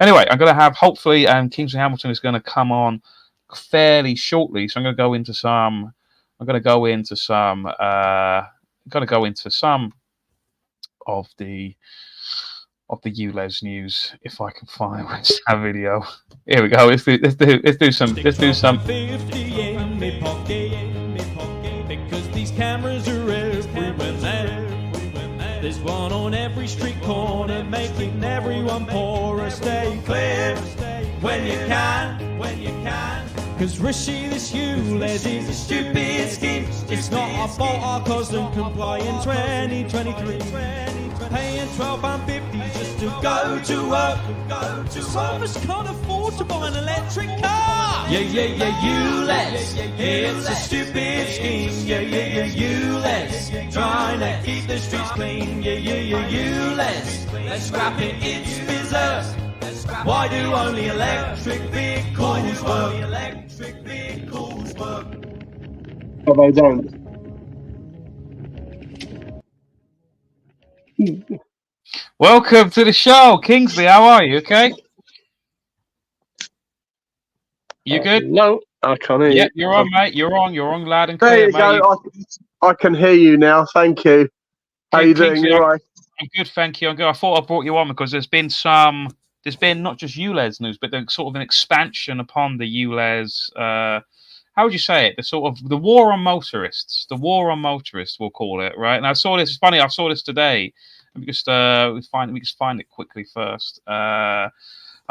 Anyway, I'm going to have hopefully Kingsley Hamilton is going to come on fairly shortly, so I'm going to go into some. I'm going to go into some. Of the ULEZ news, if I can find that video. Here we go. Let's do some. Because these cameras are everywhere. There's one on every street corner, making everyone poorer. Stay clear when you can. Cause Rishi, this ULEZ is a stupid scheme. It's not our fault our cars don't comply in 2023. Paying £12.50 just to go to work. Some of us can't afford to buy an electric car. Yeah, ULEZ. It's a stupid scheme. Yeah, ULEZ. Trying to keep the streets clean. Yeah, ULEZ. Let's scrap it, it's berserk. Why do only electric vehicles work? But they don't. Welcome to the show, Kingsley. How are you? Okay. You good? No, I can't hear you. Yeah, you're on, mate. You're on, loud and clear. There you go. I can hear you now. Thank you. How are you doing? You all right? I'm good, thank you. I'm good. I thought I brought you on because there's been not just ULEZ news, but there's sort of an expansion upon the ULEZ. How would you say it? The war on motorists. The war on motorists, we'll call it, right? And I saw this. It's funny. I saw this today. Let me just find it quickly first. I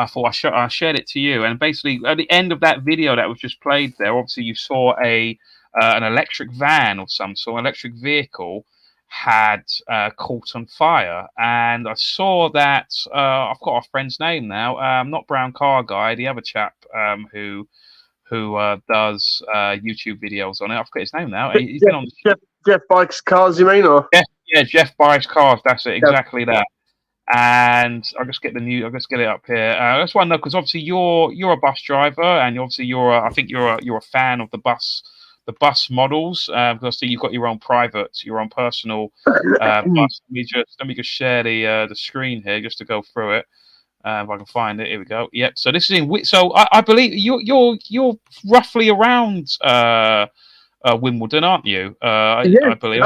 thought I shared it to you, and basically at the end of that video that was just played there, obviously you saw an electric van of some sort, an electric vehicle had caught on fire, and I saw that I've got our friend's name now, not Brown Car Guy, the other chap who does YouTube videos on it. I forget his name now. He's been on Jeff Bikes Cars, you mean, or Jeff Bikes Cars. That's it, exactly that. And I'll just get it up here. I just want to know, because obviously you're a bus driver, and obviously I think you're a fan of the bus models, because I see you've got your own personal bus. Let me just share the screen here just to go through it. If I can find it, here we go. Yep. So this is in. So I believe you're roughly around Wimbledon, aren't you? I believe.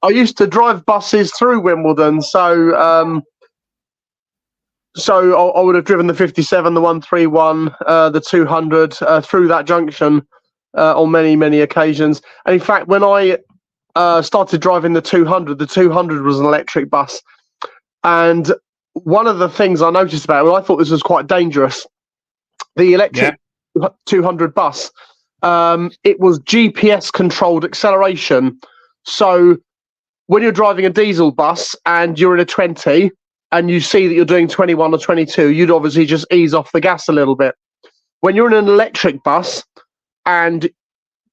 I used to drive buses through Wimbledon, so I would have driven the 57, the 131, the 200 through that junction on many occasions. And in fact, when I started driving the 200 was an electric bus. And one of the things I noticed about it, I thought this was quite dangerous. The electric 200 bus, it was GPS controlled acceleration. So when you're driving a diesel bus and you're in a 20 and you see that you're doing 21 or 22, you'd obviously just ease off the gas a little bit. When you're in an electric bus and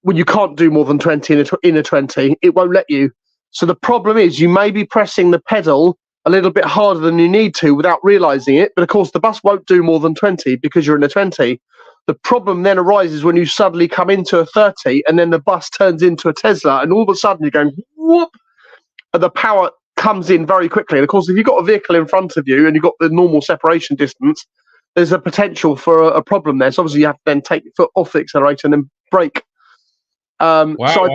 when you can't do more than 20 in a 20, it won't let you. So the problem is you may be pressing the pedal a little bit harder than you need to without realizing it. But of course, the bus won't do more than 20 because you're in a 20. The problem then arises when you suddenly come into a 30 and then the bus turns into a Tesla, and all of a sudden you're going, whoop, and the power comes in very quickly. And of course, if you've got a vehicle in front of you and you've got the normal separation distance, there's a potential for a problem there. So obviously you have to then take your foot off the accelerator and then brake. Wow, so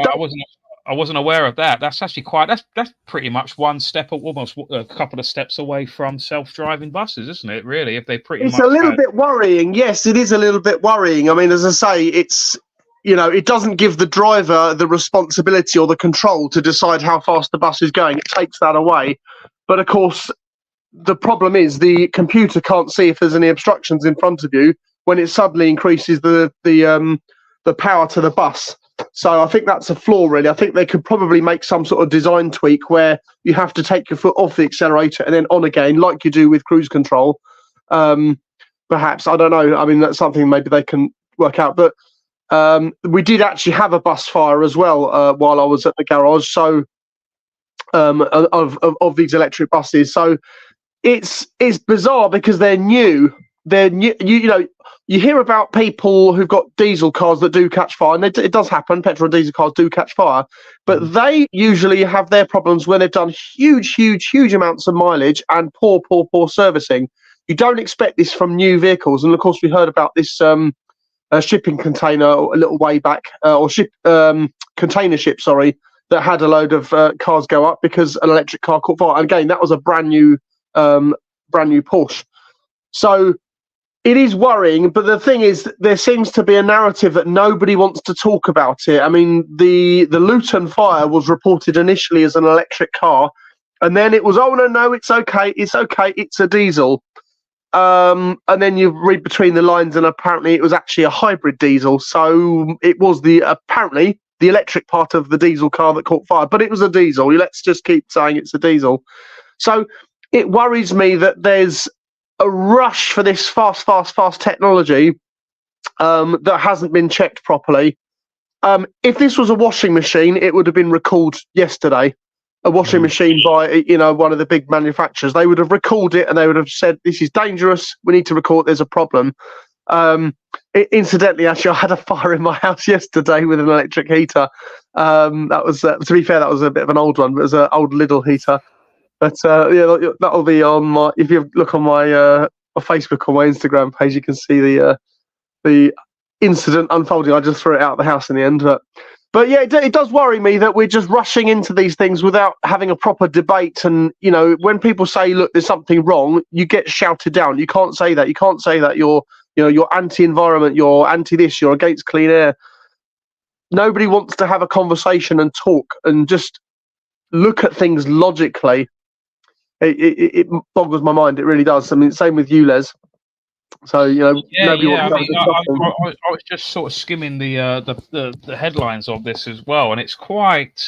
I wasn't aware of that. That's actually that's pretty much one step, almost a couple of steps away from self-driving buses, isn't it? Really, if they it's a little bit worrying. Yes, it is a little bit worrying. I mean, as I say, it's, it doesn't give the driver the responsibility or the control to decide how fast the bus is going. It takes that away. But of course, the problem is the computer can't see if there's any obstructions in front of you when it suddenly increases the power to the bus. So I think that's a flaw, really. I think they could probably make some sort of design tweak where you have to take your foot off the accelerator and then on again, like you do with cruise control. Perhaps, I don't know. I mean, that's something maybe they can work out. But we did actually have a bus fire as well while I was at the garage. So of these electric buses. So it's bizarre because they're new. they're new, you hear about people who've got diesel cars that do catch fire, and it does happen. Petrol and diesel cars do catch fire, but they usually have their problems when they've done huge amounts of mileage and poor servicing. You don't expect this from new vehicles, and of course we heard about this shipping container a little way back, container ship, sorry, that had a load of cars go up because an electric car caught fire. And again, that was a brand new Porsche. So it is worrying, but the thing is, there seems to be a narrative that nobody wants to talk about it. I mean, the Luton fire was reported initially as an electric car, and then it was, oh no, it's okay, it's a diesel. And then you read between the lines, and apparently it was actually a hybrid diesel. So it was apparently the electric part of the diesel car that caught fire, but it was a diesel. Let's just keep saying it's a diesel. So it worries me that there's a rush for this fast technology that hasn't been checked properly. If this was a washing machine, it would have been recalled yesterday. A washing machine by one of the big manufacturers, they would have recalled it and they would have said, this is dangerous, we need to recall it, there's a problem. Incidentally, actually, I had a fire in my house yesterday with an electric heater. That was, to be fair, that was a bit of an old one, but it was an old Lidl heater. But yeah, that'll be on my. If you look on my Facebook or my Instagram page, you can see the incident unfolding. I just threw it out of the house in the end, but yeah, it does worry me that we're just rushing into these things without having a proper debate. And when people say, "Look, there's something wrong," you get shouted down. You can't say that. You can't say that you're anti-environment, you're anti-this, you're against clean air. Nobody wants to have a conversation and talk and just look at things logically. It boggles my mind. It really does. I mean, same with ULEZ. So nobody wants I was just sort of skimming the headlines of this as well, and it's quite.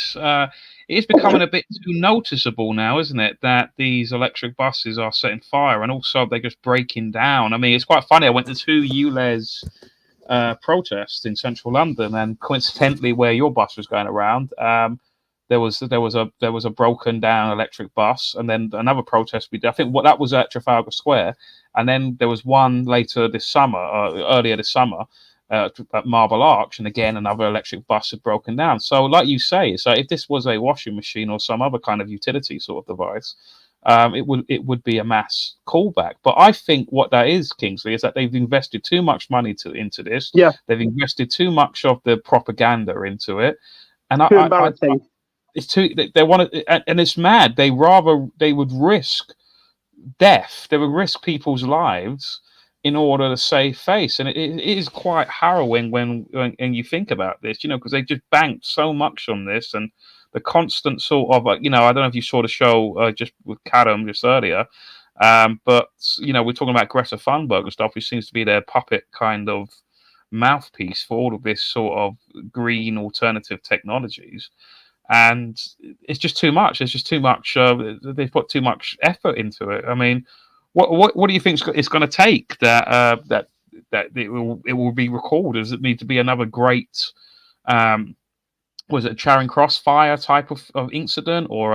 It's becoming a bit too noticeable now, isn't it? That these electric buses are setting fire, and also they're just breaking down. I mean, it's quite funny. I went to 2 ULEZ protests in central London, and coincidentally, where your bus was going around. There was a broken down electric bus, and then another protest we did. I think that was at Trafalgar Square, and then there was one earlier this summer, at Marble Arch, and again another electric bus had broken down. So, like you say, so if this was a washing machine or some other kind of utility sort of device, it would be a mass callback. But I think what that is, Kingsley, is that they've invested too much money into this. Yeah, they've invested too much of the propaganda into it, and it's too. They want to, and it's mad. They would risk death. They would risk people's lives in order to save face, and it is quite harrowing when you think about this. Because they just banked so much on this, and the constant sort of I don't know if you saw the show just with Kadam just earlier, but we're talking about Greta Thunberg and stuff, which seems to be their puppet kind of mouthpiece for all of this sort of green alternative technologies. And it's just too much. It's just too much. They've put too much effort into it. I mean, what do you think it's going to take that it will be recalled? Does it need to be another great? Was it a Charing Cross fire type of incident, or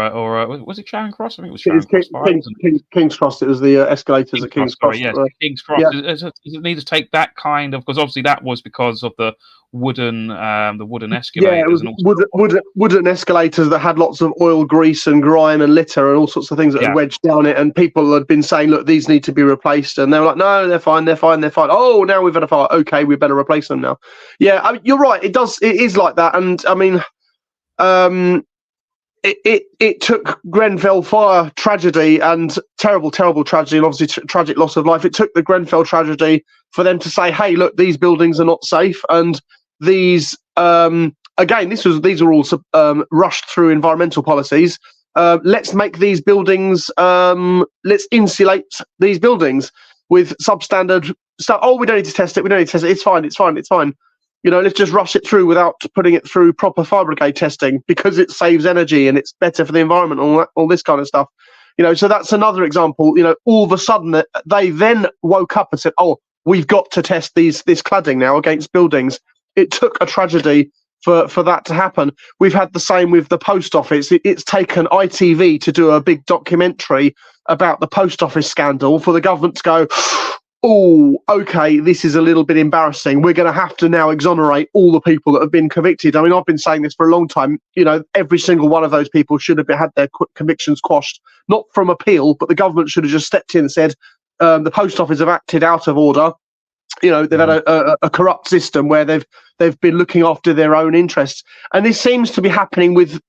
was it Charing Cross? I think it was Charing Cross fire. King's Cross. It was the escalators at King's Cross. Yes, King's Cross. Yeah. Does it need to take that kind of? Because obviously that was because of the wooden escalators. Yeah, it was wooden escalators that had lots of oil, grease, and grime and litter and all sorts of things that had wedged down it. And people had been saying, "Look, these need to be replaced," and they were like, "No, they're fine. Oh, now we've had a fire. Okay, we better replace them now." Yeah, I mean, you're right. It is like that, and I mean. It took Grenfell fire tragedy and terrible tragedy, and obviously tragic loss of life. It took the Grenfell tragedy for them to say, "Hey, look, these buildings are not safe," and these again, these are all rushed through environmental policies. Let's make these buildings. Let's insulate these buildings with substandard stuff. Oh, we don't need to test it. It's fine. Let's just rush it through without putting it through proper fire brigade testing because it saves energy and it's better for the environment, all this kind of stuff. So that's another example. All of a sudden they then woke up and said, "Oh, we've got to test this cladding now against buildings." It took a tragedy for that to happen. We've had the same with the post office. It's taken ITV to do a big documentary about the post office scandal for the government to go, oh, okay, this is a little bit embarrassing. We're going to have to now exonerate all the people that have been convicted. I mean, I've been saying this for a long time. You know, every single one of those people should have had their convictions quashed, not from appeal, but the government should have just stepped in and said, the post office have acted out of order. You know, they've had a corrupt system where they've been looking after their own interests, and this seems to be happening with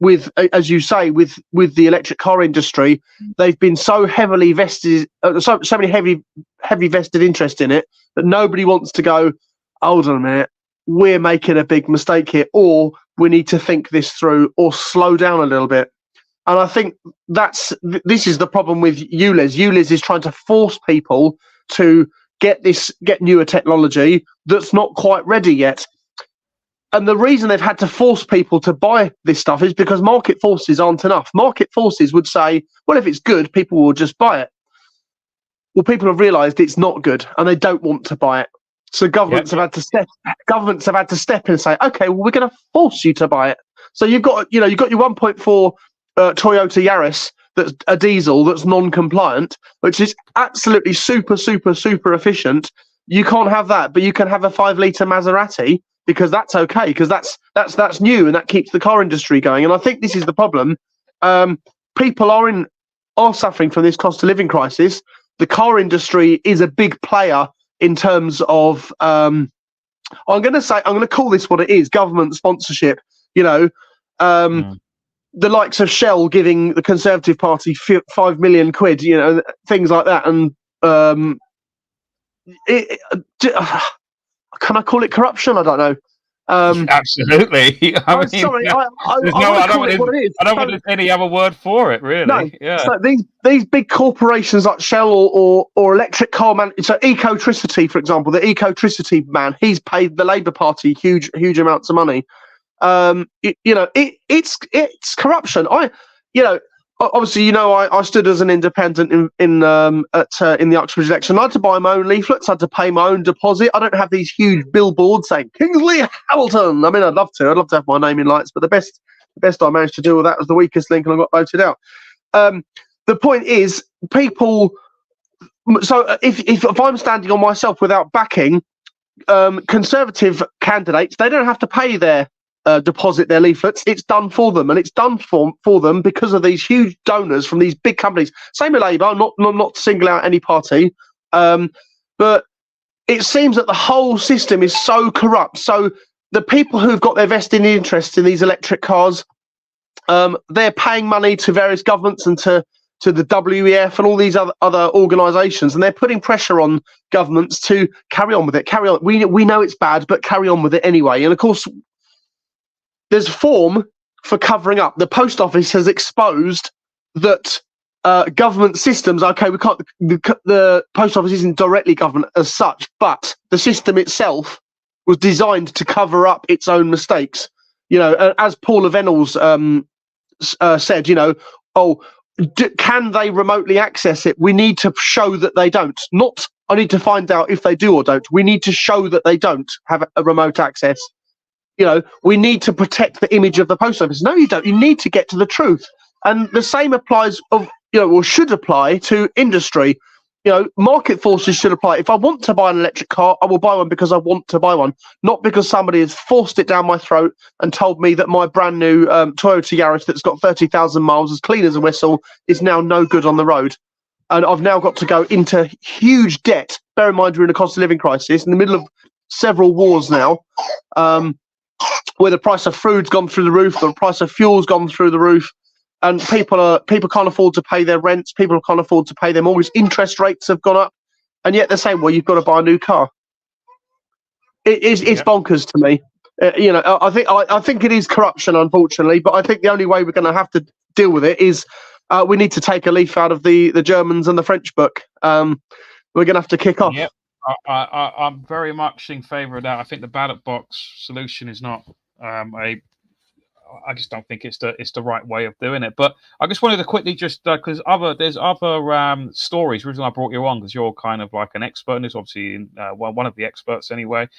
as you say, with the electric car industry. They've been so heavily vested, so many heavy vested interest in it that nobody wants to go, hold on a minute, we're making a big mistake here, or we need to think this through, or slow down a little bit. And I think this is the problem with ULEZ. ULEZ is trying to force people to get newer technology that's not quite ready yet. And the reason they've had to force people to buy this stuff is because market forces aren't enough. Market forces would say, well, if it's good, people will just buy it. Well, people have realised it's not good, and they don't want to buy it. So governments have had to step in and say, okay, well, we're going to force you to buy it. So you've got your 1.4 Toyota Yaris that's a diesel that's non-compliant, which is absolutely super efficient. You can't have that, but you can have a 5-litre Maserati because that's okay, because that's new and that keeps the car industry going. And I think this is the problem. People are suffering from this cost of living crisis. The car industry is a big player in terms of I'm going to call this what it is: government sponsorship. You know. The likes of Shell giving the Conservative Party 5 million quid, you know, things like that. And can I call it corruption? I don't know. Absolutely. I don't want any other word for it, really. No. Yeah. So these big corporations like Shell or electric car man. So Ecotricity, for example, the Ecotricity man, he's paid the Labour Party huge amounts of money. It's corruption. Obviously, I stood as an independent in the Uxbridge election. I had to buy my own leaflets. I had to pay my own deposit. I don't have these huge billboards saying Kingsley Hamilton. I mean, I'd love to have my name in lights, but the best I managed to do with that was the weakest link, and I got voted out. The point is, people. So if I'm standing on myself without backing, Conservative candidates, they don't have to pay their deposit their leaflets. It's done for them, and it's done for them because of these huge donors from these big companies. Same with Labour, not to single out any party, but it seems that the whole system is so corrupt. So the people who've got their vested interests in these electric cars, they're paying money to various governments and to the WEF and all these other organisations, and they're putting pressure on governments to carry on with it. Carry on. We know it's bad, but carry on with it anyway. And of course, there's form for covering up. The post office has exposed that government systems. Okay, we can't. The post office isn't directly government as such, but the system itself was designed to cover up its own mistakes. You know, as Paula Venables said, can they remotely access it? We need to show that they don't. Not, I need to find out if they do or don't. We need to show that they don't have a remote access. We need to protect the image of the post office. No, you don't. You need to get to the truth. And the same applies or should apply to industry. Market forces should apply. If I want to buy an electric car, I will buy one because I want to buy one, not because somebody has forced it down my throat and told me that my brand new Toyota Yaris that's got 30,000 miles, as clean as a whistle, is now no good on the road. And I've now got to go into huge debt. Bear in mind, we're in a cost of living crisis in the middle of several wars now, where the price of food's gone through the roof, the price of fuel's gone through the roof. And people can't afford to pay their rents. People can't afford to pay their mortgage. Interest rates have gone up, and yet they're saying, "Well, you've got to buy a new car." It's bonkers to me. I think it is corruption, unfortunately. But I think the only way we're going to have to deal with it is we need to take a leaf out of the Germans and the French book. We're going to have to kick off. Yep. I'm very much in favour of that. I think the ballot box solution is not I just don't think it's the right way of doing it. But I just wanted to quickly because there's other stories. The reason I brought you on because you're kind of like an expert in this, obviously one of the experts anyway.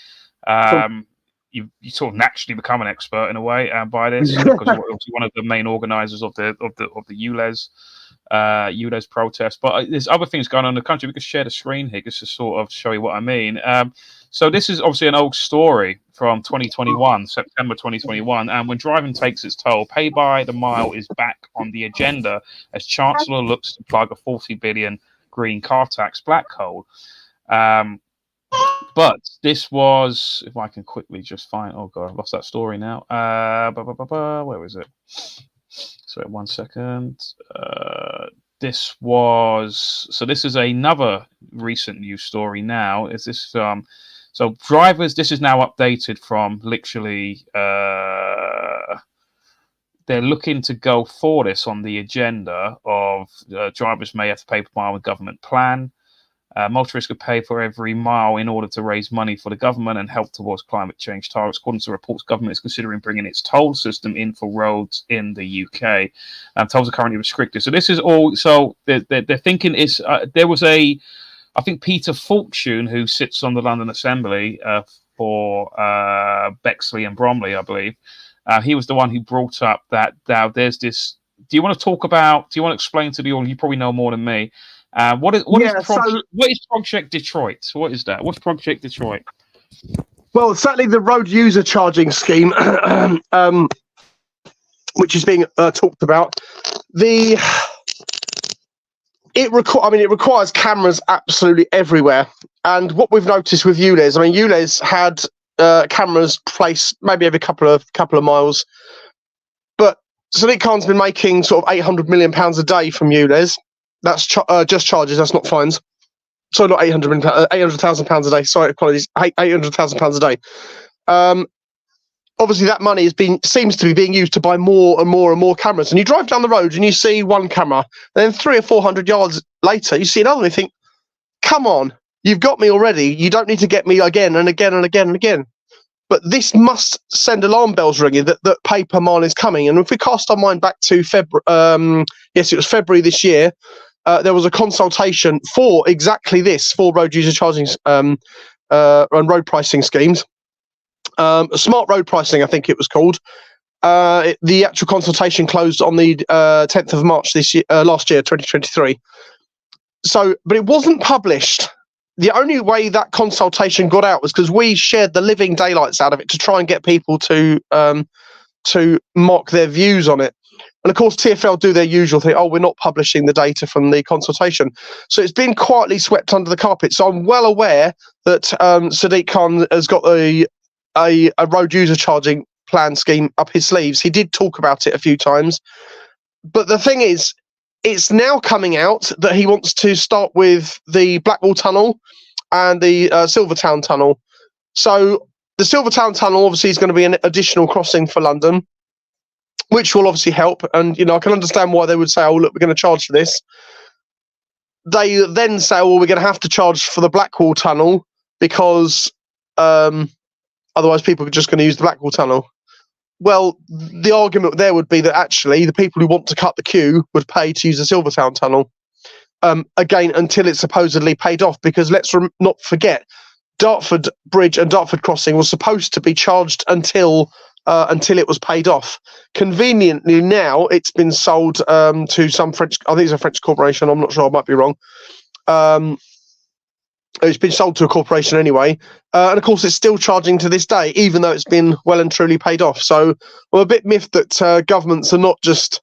You sort of naturally become an expert in a way by this because you're obviously one of the main organisers of the ULEZ ULEZ protest. But there's other things going on in the country. We could share the screen here just to sort of show you what I mean. So this is obviously an old story from 2021, September 2021. And when driving takes its toll, pay by the mile is back on the agenda as Chancellor looks to plug a 40 billion green car tax black hole. But this was, if I can quickly just find, oh God, I've lost that story now. Where was it? Sorry, 1 second. This is another recent news story now. Is this, so drivers, this is now updated from literally, they're looking to go for this on the agenda of drivers may have to pay per mile with government plan. Motorists could pay for every mile in order to raise money for the government and help towards climate change targets. According to reports, government is considering bringing its toll system in for roads in the UK. Tolls are currently restricted. So this is all. So they're thinking is there was I think Peter Fortune, who sits on the London Assembly for Bexley and Bromley, I believe. He was the one who brought up that now there's this. Do you want to explain to the audience? You probably know more than me. What is Project Detroit? What is that? What's Project Detroit? Well, certainly the road user charging scheme, which is being talked about. It requires cameras absolutely everywhere. And what we've noticed with ULEZ, ULEZ had cameras placed maybe every couple of miles, but Sadiq Khan's been making sort of £800 million a day from ULEZ. That's just charges. That's not fines. So not £800,000 a day. Sorry, apologies. £800,000 a day. Obviously, that money seems to be being used to buy more and more and more cameras. And you drive down the road and you see one camera, and then 300 or 400 yards later, you see another, and you think, "Come on, you've got me already. You don't need to get me again and again and again and again." But this must send alarm bells ringing that pay per mile is coming. And if we cast our mind back to February, yes, it was February this year. There was a consultation for exactly this, for road user charging and road pricing schemes. Smart road pricing, I think it was called. The actual consultation closed on the 10th of March last year, 2023. But it wasn't published. The only way that consultation got out was because we shared the living daylights out of it to try and get people to mock their views on it. And of course, TfL do their usual thing. Oh, we're not publishing the data from the consultation. So it's been quietly swept under the carpet. So I'm well aware that Sadiq Khan has got a road user charging plan scheme up his sleeves. He did talk about it a few times. But the thing is, it's now coming out that he wants to start with the Blackwall Tunnel and the Silvertown Tunnel. So the Silvertown Tunnel obviously is going to be an additional crossing for London, which will obviously help. And, I can understand why they would say, oh, look, we're going to charge for this. They then say, well, we're going to have to charge for the Blackwall Tunnel because otherwise people are just going to use the Blackwall Tunnel. Well, the argument there would be that actually the people who want to cut the queue would pay to use the Silvertown Tunnel, again, until it's supposedly paid off. Because let's not forget, Dartford Bridge and Dartford Crossing was supposed to be charged until it was paid off. Conveniently now, it's been sold to some French, I think it's a French corporation, I'm not sure, I might be wrong. It's been sold to a corporation anyway. And of course, it's still charging to this day, even though it's been well and truly paid off. So I'm a bit miffed that governments are not just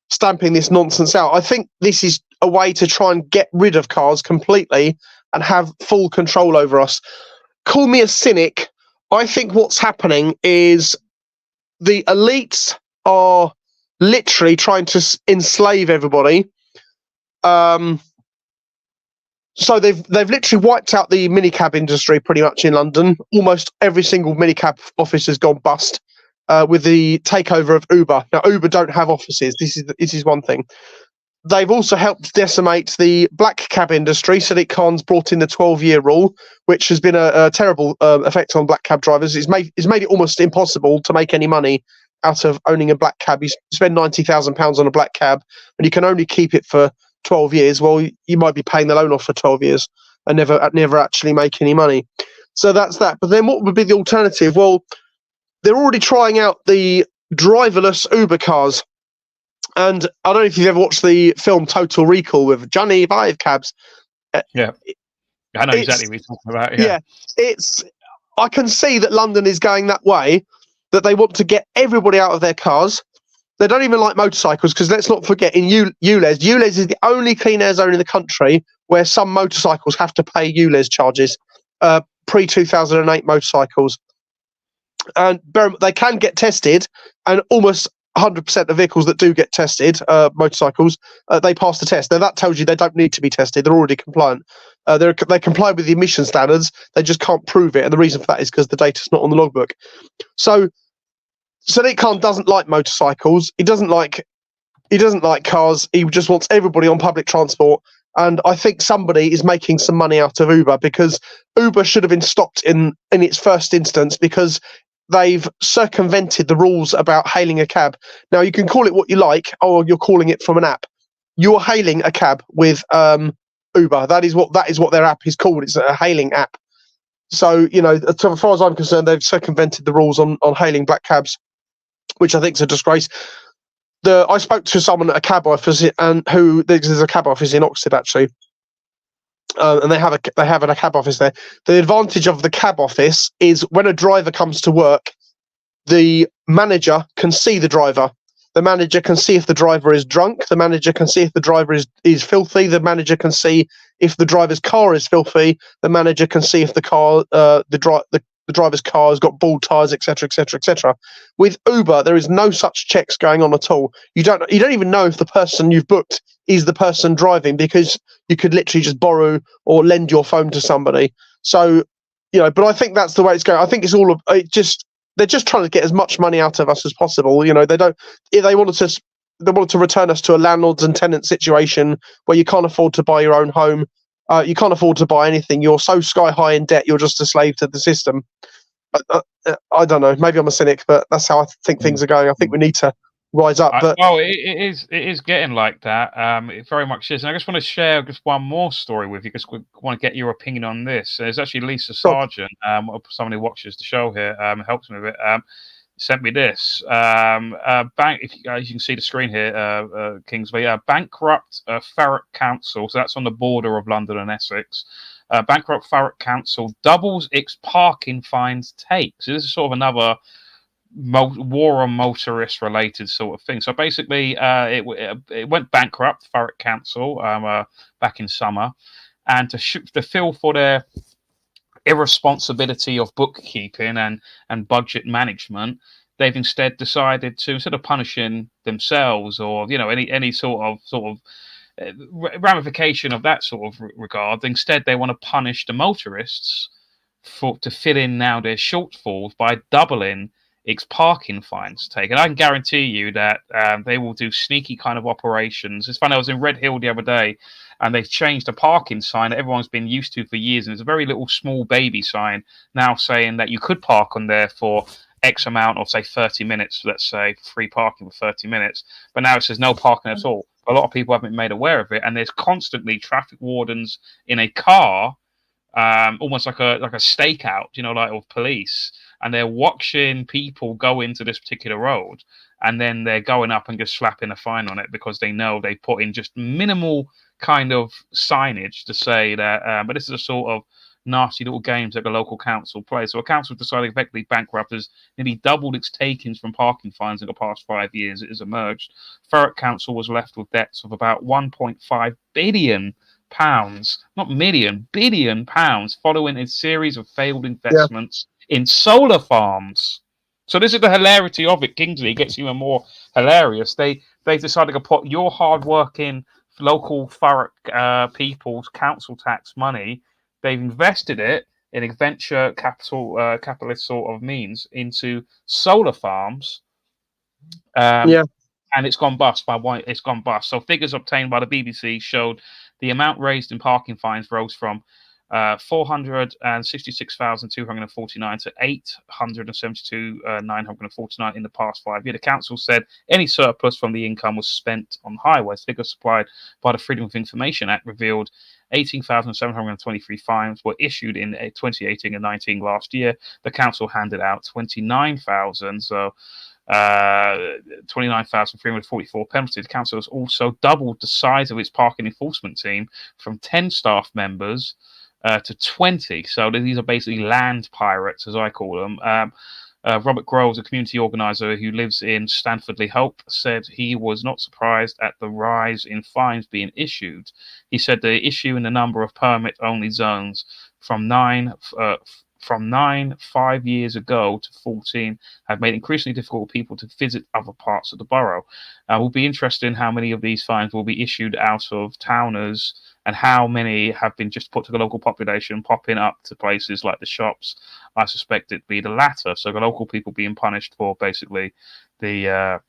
stamping this nonsense out. I think this is a way to try and get rid of cars completely and have full control over us. Call me a cynic. I think what's happening is the elites are literally trying to enslave everybody. So they've literally wiped out the minicab industry pretty much in London. Almost every single minicab office has gone bust with the takeover of Uber. Now, Uber don't have offices. This is one thing. They've also helped decimate the black cab industry. Sadiq Khan's brought in the 12-year rule, which has been a terrible effect on black cab drivers. It's made it almost impossible to make any money out of owning a black cab. You spend £90,000 on a black cab, and you can only keep it for 12 years. Well, you might be paying the loan off for 12 years and never actually make any money. So that's that. But then what would be the alternative? Well, they're already trying out the driverless Uber cars. And I don't know if you've ever watched the film Total Recall with Johnny Five Cabs. Yeah, I know exactly what you're talking about. Yeah. I can see that London is going that way, that they want to get everybody out of their cars. They don't even like motorcycles, because let's not forget, in ULEZ is the only clean air zone in the country where some motorcycles have to pay ULEZ charges, pre-2008 motorcycles. And they can get tested, and almost 100% of vehicles that do get tested, motorcycles, they pass the test. Now, that tells you they don't need to be tested. They're already compliant. They comply with the emission standards. They just can't prove it. And the reason for that is because the data's not on the logbook. So Sadiq Khan doesn't like motorcycles. He doesn't like cars. He just wants everybody on public transport. And I think somebody is making some money out of Uber, because Uber should have been stopped in its first instance, because they've circumvented the rules about hailing a cab. Now, you can call it what you like, or you're calling it from an app. You're hailing a cab with Uber. That is what their app is called. It's a hailing app. So, as far as I'm concerned, they've circumvented the rules on hailing black cabs, which I think is a disgrace. I spoke to someone at a cab office, there's a cab office in Oxford actually, and they have a cab office there. The advantage of the cab office is when a driver comes to work, the manager can see the driver. The manager can see if the driver is drunk. The manager can see if the driver is filthy. The manager can see if the driver's car is filthy. The manager can see if the driver's car has got bald tires, etc., etc., etc. With Uber, there is no such checks going on at all. You don't even know if the person you've booked is the person driving, because you could literally just borrow or lend your phone to somebody. So, but I think that's the way it's going. I think it's all they're just trying to get as much money out of us as possible. They don't. If they wanted to return us to a landlords and tenants situation where you can't afford to buy your own home. You can't afford to buy anything. You're so sky high in debt, you're just a slave to the system. I don't know. Maybe I'm a cynic, but that's how I think things are going. I think we need to rise up. It is getting like that. It very much is. And I just want to share just one more story with you, because we want to get your opinion on this. There's actually Lisa Sargent, someone who watches the show here, helps me with it. Sent me this bank. If you can see the screen here, Kingsley, bankrupt Thurrock Council. So that's on the border of London and Essex. Bankrupt Thurrock Council doubles its parking fines take. So this is sort of another war on motorists related sort of thing. So basically, it went bankrupt, Thurrock Council, back in summer, and to fill for their irresponsibility of bookkeeping and budget management, they've instead decided to, instead of punishing themselves or any sort of ramification of that sort of regard, instead they want to punish the motorists to fill in now their shortfalls by doubling its parking fines take. And I can guarantee you that they will do sneaky kind of operations. It's funny, I was in Red Hill the other day, and they've changed a parking sign that everyone's been used to for years, and it's a very little small baby sign now saying that you could park on there for X amount of, say, 30 minutes, let's say, free parking for 30 minutes. But now it says no parking at all. A lot of people haven't been made aware of it, and there's constantly traffic wardens in a car, almost like a stakeout, like of police, and they're watching people go into this particular road, and then they're going up and just slapping a fine on it because they know they put in just minimal kind of signage to say that, but this is a sort of nasty little games that the local council plays. So a council decided effectively bankrupt has nearly doubled its takings from parking fines in the past 5 years. It has emerged. Thurrock Council was left with debts of about £1.5 billion, not million, billion pounds, following a series of failed investments in solar farms. So this is the hilarity of it, Kingsley. It gets even more hilarious. They decided to put your hard-working local Thurrock people's council tax money. They've invested it in a venture capitalist sort of means into solar farms, and it's gone bust. It's gone bust. So figures obtained by the BBC showed the amount raised in parking fines rose from 466,249 to 872,949 in the past 5 years. The council said any surplus from the income was spent on highways. Figures supplied by the Freedom of Information Act revealed 18,723 fines were issued in 2018 and 19 last year. The council handed out 29,000. So 29,344 penalties. The council has also doubled the size of its parking enforcement team from 10 staff members to 20. So these are basically land pirates, as I call them. Robert Groves, a community organizer who lives in Stanford-le-Hope, said he was not surprised at the rise in fines being issued. He said the issue in the number of permit-only zones from 5 years ago to 14 have made it increasingly difficult for people to visit other parts of the borough. We'll be interested in how many of these fines will be issued out of towners and how many have been just put to the local population, popping up to places like the shops. I suspect it'd be the latter. So the local people being punished for basically the.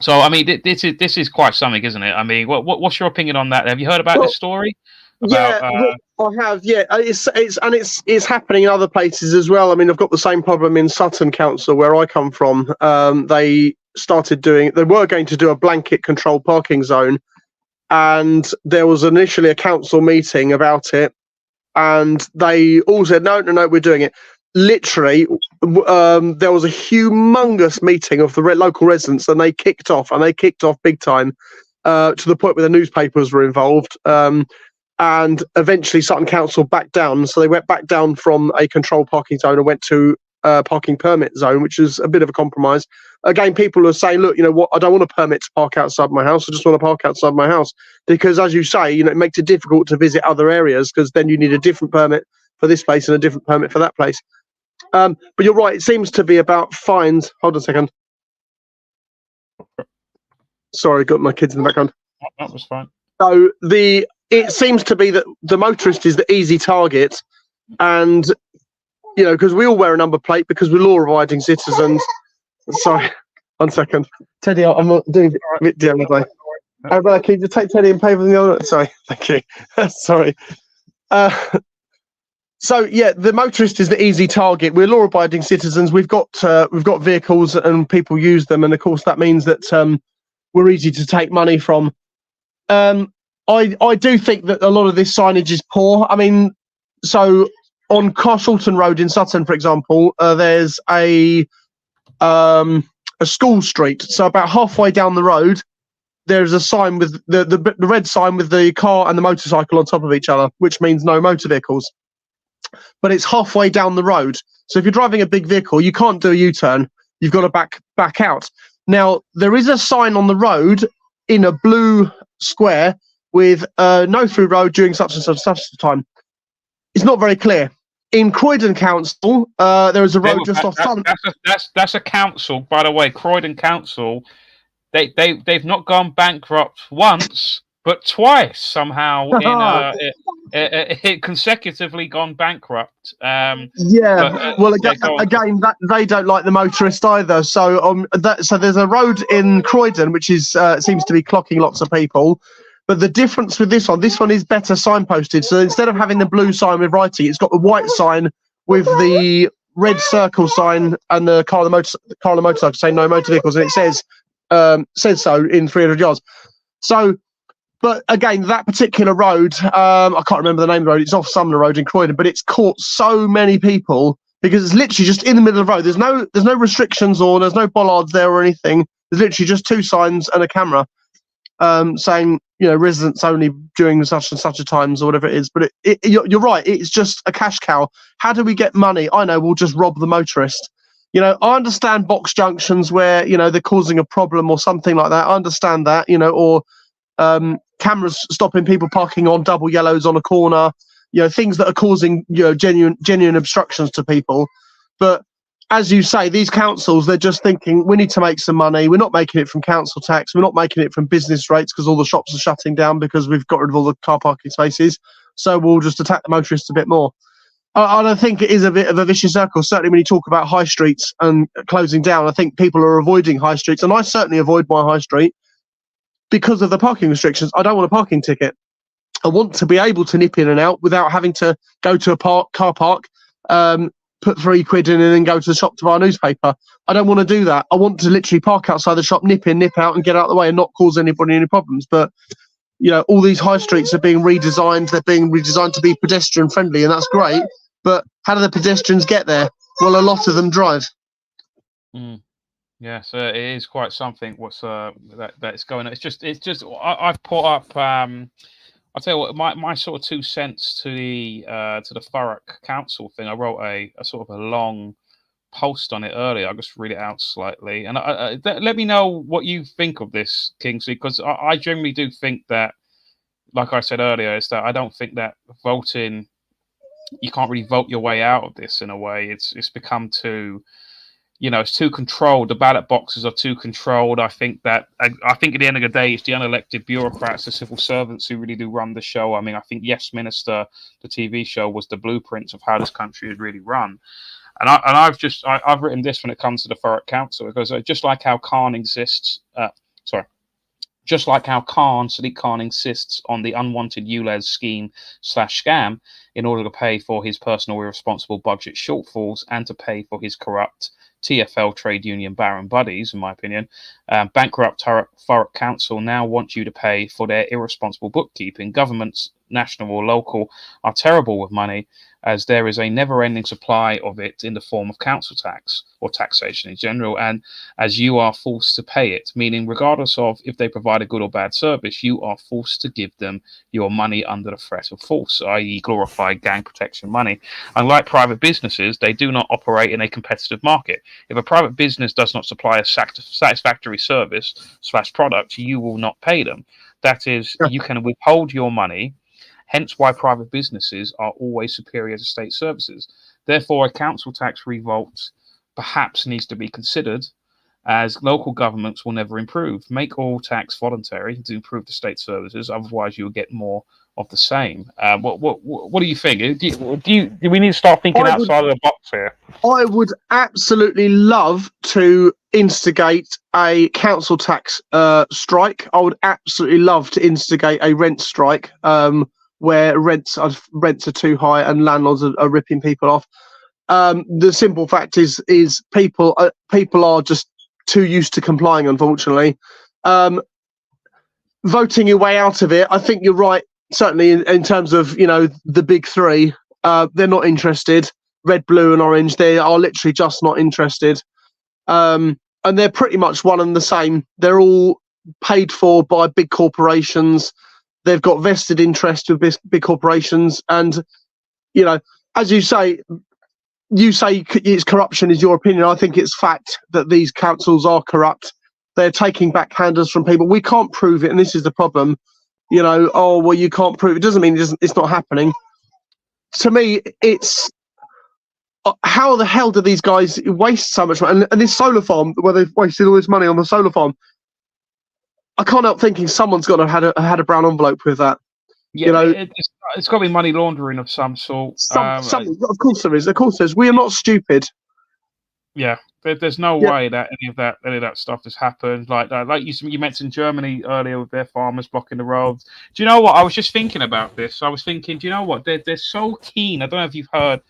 So I mean, this is quite something, isn't it? I mean, what's your opinion on that? Have you heard about this story? I have. Yeah, it's happening in other places as well. I mean, I've got the same problem in Sutton Council, where I come from. They were going to do a blanket controlled parking zone, and there was initially a council meeting about it, and they all said no, we're doing it. Literally, there was a humongous meeting of the local residents, and they kicked off big time, to the point where the newspapers were involved. And eventually Sutton Council backed down. So they went back down from a controlled parking zone and went to a parking permit zone, which is a bit of a compromise. Again, people are saying, look, you know what, I don't want a permit to park outside my house. I just want to park outside my house. Because as you say, you know, it makes it difficult to visit other areas, because then you need a different permit for this place and a different permit for that place. But you're right, it seems to be about fines. Hold on a second. Sorry, got my kids in the background. That was fine. So it seems to be that the motorist is the easy target, and you know, because we all wear a number plate because we're law-abiding citizens. Sorry, 1 second, Teddy. I'm not doing it the other day. Can you just take Teddy and pay for the other? Sorry, thank you. Sorry. So yeah, the motorist is the easy target. We're law-abiding citizens. We've got vehicles and people use them, and of course that means that we're easy to take money from. I do think that a lot of this signage is poor. I mean, so on Carshalton Road in Sutton, for example, there's a school street. So about halfway down the road, there's a sign with the red sign with the car and the motorcycle on top of each other, which means no motor vehicles. But it's halfway down the road. So if you're driving a big vehicle, you can't do a U-turn. You've got to back out. Now, there is a sign on the road in a blue square with no through road during such and such time. It's not very clear. In Croydon Council, there is a road just off front. That's a council, by the way. Croydon Council, they've not gone bankrupt once, but twice somehow it consecutively gone bankrupt. Well, again, they don't like the motorist either. So so there's a road in Croydon which is seems to be clocking lots of people. But the difference with this one is better signposted. So instead of having the blue sign with writing, it's got the white sign with the red circle sign and the car and the motorcycle saying no motor vehicles, and it says so in 300 yards. So, but again, that particular road, I can't remember the name of the road. It's off Sumner Road in Croydon, but it's caught so many people because it's literally just in the middle of the road. There's no restrictions or there's no bollards there or anything. There's literally just two signs and a camera saying, you know, residents only during such and such a times or whatever it is. But you're right, it's just a cash cow. How do we get money? I know, we'll just rob the motorist. You know, I understand box junctions where, you know, they're causing a problem or something like that. I understand that, you know, or cameras stopping people parking on double yellows on a corner, you know, things that are causing, you know, genuine obstructions to people. But as you say, these councils, they're just thinking, we need to make some money. We're not making it from council tax. We're not making it from business rates because all the shops are shutting down because we've got rid of all the car parking spaces. So we'll just attack the motorists a bit more. I don't think it is a bit of a vicious circle. Certainly when you talk about high streets and closing down, I think people are avoiding high streets. And I certainly avoid my high street because of the parking restrictions. I don't want a parking ticket. I want to be able to nip in and out without having to go to a car park, put £3 in and then go to the shop to buy a newspaper. I don't want to do that. I want to literally park outside the shop, nip in, nip out and get out of the way and not cause anybody any problems. But, you know, all these high streets are being redesigned. They're being redesigned to be pedestrian friendly, and that's great. But how do the pedestrians get there? Well, a lot of them drive. Yeah, so it is quite something. What's that's going on? It's just I've put up. I'll tell you what, my sort of 2 cents to the Thurrock Council thing. I wrote a sort of a long post on it earlier. I'll just read it out slightly, and let me know what you think of this, Kingsley, because I generally do think that, like I said earlier, is that I don't think that voting, you can't really vote your way out of this in a way. It's become too, it's too controlled. The ballot boxes are too controlled. I think at the end of the day, it's the unelected bureaucrats, the civil servants who really do run the show. I mean, I think Yes Minister, the TV show, was the blueprints of how this country is really run. I've written this when it comes to the Thurrock Council. It goes, just like how Khan exists. Sorry. Just like how Sadiq Khan insists on the unwanted ULEZ scheme/scam in order to pay for his personal irresponsible budget shortfalls and to pay for his corrupt TFL trade union baron buddies, in my opinion, bankrupt Thurrock Council now want you to pay for their irresponsible bookkeeping. Governments, national or local, are terrible with money, as there is a never-ending supply of it in the form of council tax or taxation in general, and as you are forced to pay it, meaning regardless of if they provide a good or bad service, you are forced to give them your money under the threat of force, i.e. glorified gang protection money. Unlike private businesses, they do not operate in a competitive market. If a private business does not supply a satisfactory service/product, you will not pay them. That is, you can withhold your money, hence why private businesses are always superior to state services. Therefore, a council tax revolt perhaps needs to be considered, as local governments will never improve. Make all tax voluntary to improve the state services, otherwise you will get more of the same. What do you think? Do we need to start thinking outside of the box here? I would absolutely love to instigate a council tax strike. I would absolutely love to instigate a rent strike, where rents are too high and landlords are ripping people off. The simple fact is people are just too used to complying, unfortunately. Voting your way out of it, I think you're right. Certainly in terms of the big three, they're not interested. Red, blue, and orange, they are literally just not interested. And they're pretty much one and the same. They're all paid for by big corporations. They've got vested interest with big corporations, and as you say it's corruption is your opinion. I think it's fact that these councils are corrupt. They're taking backhanders from people. We can't prove it, and this is the problem. Oh well, you can't prove it. Doesn't mean it's not happening. To me, it's how the hell do these guys waste so much money? And this solar farm, where they've wasted all this money on the solar farm, I can't help thinking someone's got to have had a brown envelope with that. Yeah, it's got to be money laundering of some sort. Of course there is. Of course there is. We are not stupid. Yeah, there's no way that any of that stuff has happened. Like you mentioned Germany earlier with their farmers blocking the roads. Do you know what? I was just thinking about this. I was thinking, do you know what? They're so keen. I don't know if you've heard,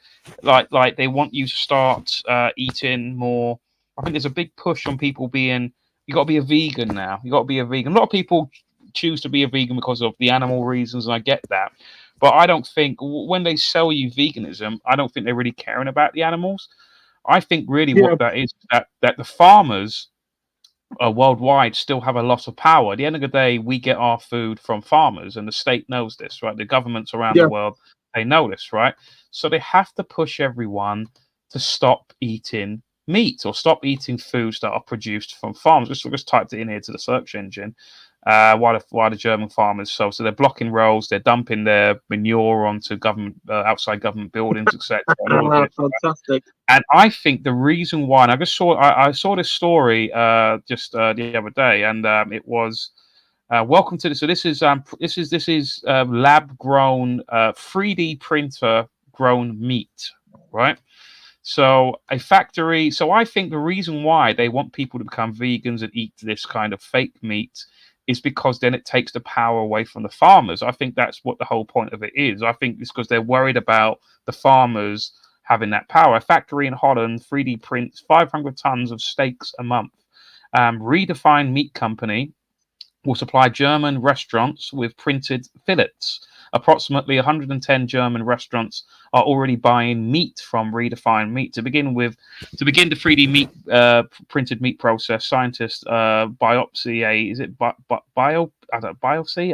like they want you to start eating more. I think there's a big push on people being. You got to be a vegan now. You got to be a vegan. A lot of people choose to be a vegan because of the animal reasons, and I get that. But I don't think when they sell you veganism, I don't think they're really caring about the animals. I think really what that is, that the farmers worldwide still have a lot of power. At the end of the day, we get our food from farmers, and the state knows this, right? The governments around the world, they know this, right? So they have to push everyone to stop eating meat or stop eating foods that are produced from farms. Just typed it in here to the search engine. Why the German farmers so they're blocking roads, they're dumping their manure onto government outside government buildings, etc. Fantastic. And I think the reason why, and I saw this story just the other day, and it was welcome to this. So this is lab grown 3D printer grown meat, right? So a factory. So I think the reason why they want people to become vegans and eat this kind of fake meat is because then it takes the power away from the farmers. I think that's what the whole point of it is. I think it's because they're worried about the farmers having that power. A factory in Holland 3D prints 500 tons of steaks a month. Redefined Meat Company will supply German restaurants with printed fillets. approximately 110 German restaurants are already buying meat from Redefined Meat. To begin the 3D meat printed meat process, scientists biopsy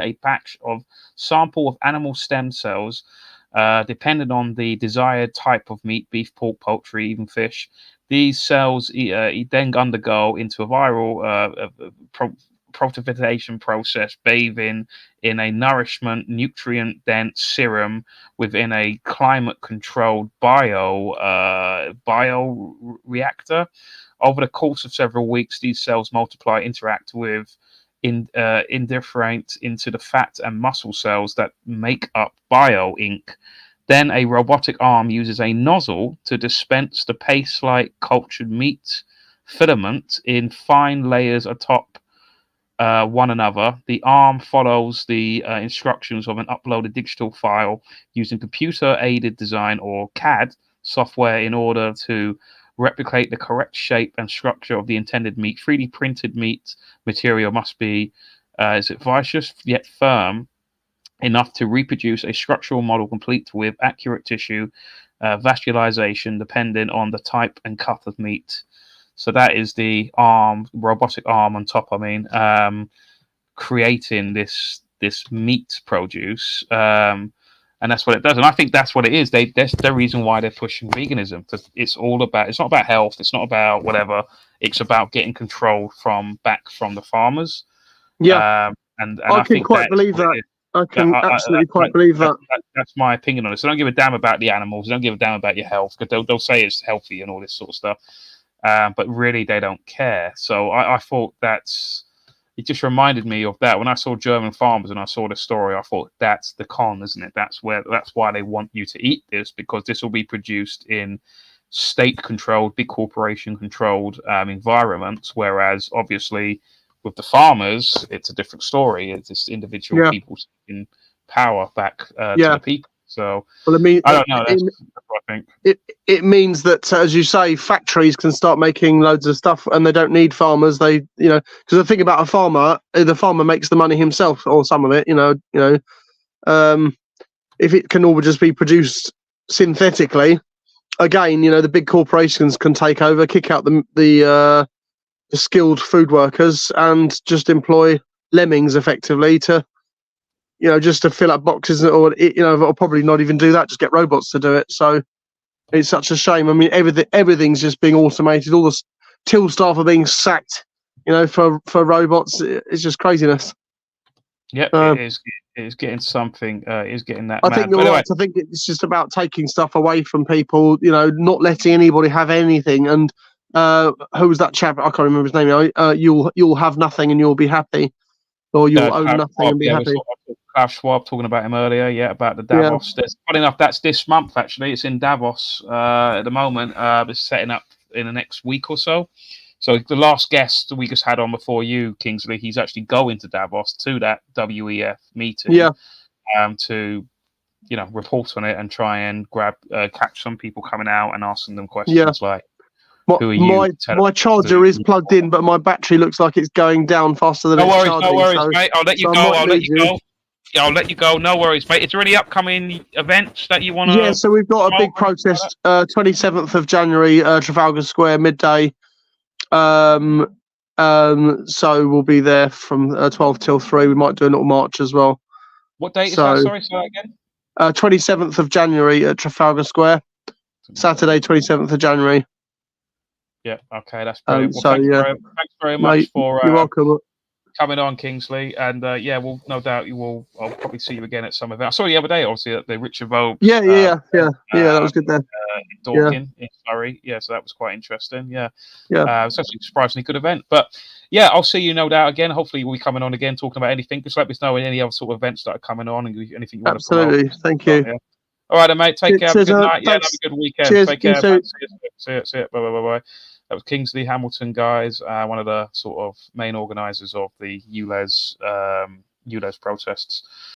a batch of sample of animal stem cells, depending on the desired type of meat: beef, pork, poultry, even fish. These cells then undergo into a viral protophitation process, bathing in a nourishment, nutrient-dense serum within a climate-controlled bioreactor. Over the course of several weeks, these cells multiply, interact with, indifferent into the fat and muscle cells that make up bio ink. Then a robotic arm uses a nozzle to dispense the paste-like cultured meat filament in fine layers atop one another. The arm follows the instructions of an uploaded digital file using computer-aided design, or CAD, software in order to replicate the correct shape and structure of the intended meat. 3D printed meat material must be viscous yet firm enough to reproduce a structural model complete with accurate tissue vascularization depending on the type and cut of meat. So that is the robotic arm on top. Creating this meat produce, and that's what it does. And I think that's what it is. That's the reason why they're pushing veganism, because it's not about health, it's not about whatever. It's about getting control from the farmers. Yeah, and I I can think quite believe that. I can absolutely quite believe that. That's my opinion on it. So don't give a damn about the animals. Don't give a damn about your health, because they'll say it's healthy and all this sort of stuff. But really, they don't care. So I thought it just reminded me of that when I saw German farmers and I saw the story. I thought that's the con, isn't it? That's why they want you to eat this, because this will be produced in state-controlled, big corporation-controlled environments. Whereas obviously with the farmers, it's a different story. It's just individual people taking power back to the people. So, well, I mean, I don't know. That's what I think. It means that, as you say, factories can start making loads of stuff, and they don't need farmers. Because the thing about a farmer, the farmer makes the money himself, or some of it. If it can all just be produced synthetically, again, the big corporations can take over, kick out the skilled food workers, and just employ lemmings effectively to. Just to fill up boxes, or probably not even do that. Just get robots to do it. So it's such a shame. I mean, everything's just being automated. All the till staff are being sacked. For robots. It's just craziness. Yeah, it is. It is getting something. It is getting that. I think you're right. I think it's just about taking stuff away from people. Not letting anybody have anything. And who was that chap? I can't remember his name. You'll have nothing and you'll be happy, or you'll own nothing and be happy. Klaus Schwab talking about him earlier, about the Davos. Funny enough, that's this month actually. It's in Davos at the moment. It's setting up in the next week or so. So the last guest we just had on before you, Kingsley, he's actually going to Davos to that WEF meeting. To report on it and try and catch some people coming out and asking them questions like, who are you? My charger is plugged in, but my battery looks like it's going down faster than it's charging. No worries, mate. I'll let you go. I'll let you go. No worries, mate. Is there any upcoming events that you want to? Yeah, so we've got a big protest, 27th of January, Trafalgar Square, midday. So we'll be there from 12 till 3. We might do a little march as well. What date is that? Sorry, say that again. 27th of January at Trafalgar Square. Saturday, 27th of January. Yeah, okay, that's brilliant. Thanks very much for you're welcome. Coming on, Kingsley, and we'll no doubt I'll probably see you again at some event. I saw you the other day, obviously, at the Richard Vogue. Yeah, that was good there. In Dorking, in Surrey. Yeah, so that was quite interesting. Yeah. It's actually a surprisingly good event. But yeah, I'll see you no doubt again. Hopefully, we'll be coming on again talking about anything. Just let us know any other sort of events that are coming on and anything you want to promote. Absolutely, thank you. Yeah. All right, then, mate. Take care. Have a good night. Yeah, have a good weekend. Cheers, take care. See you. Bye. That was Kingsley Hamilton, guys, one of the sort of main organisers of the ULEZ protests.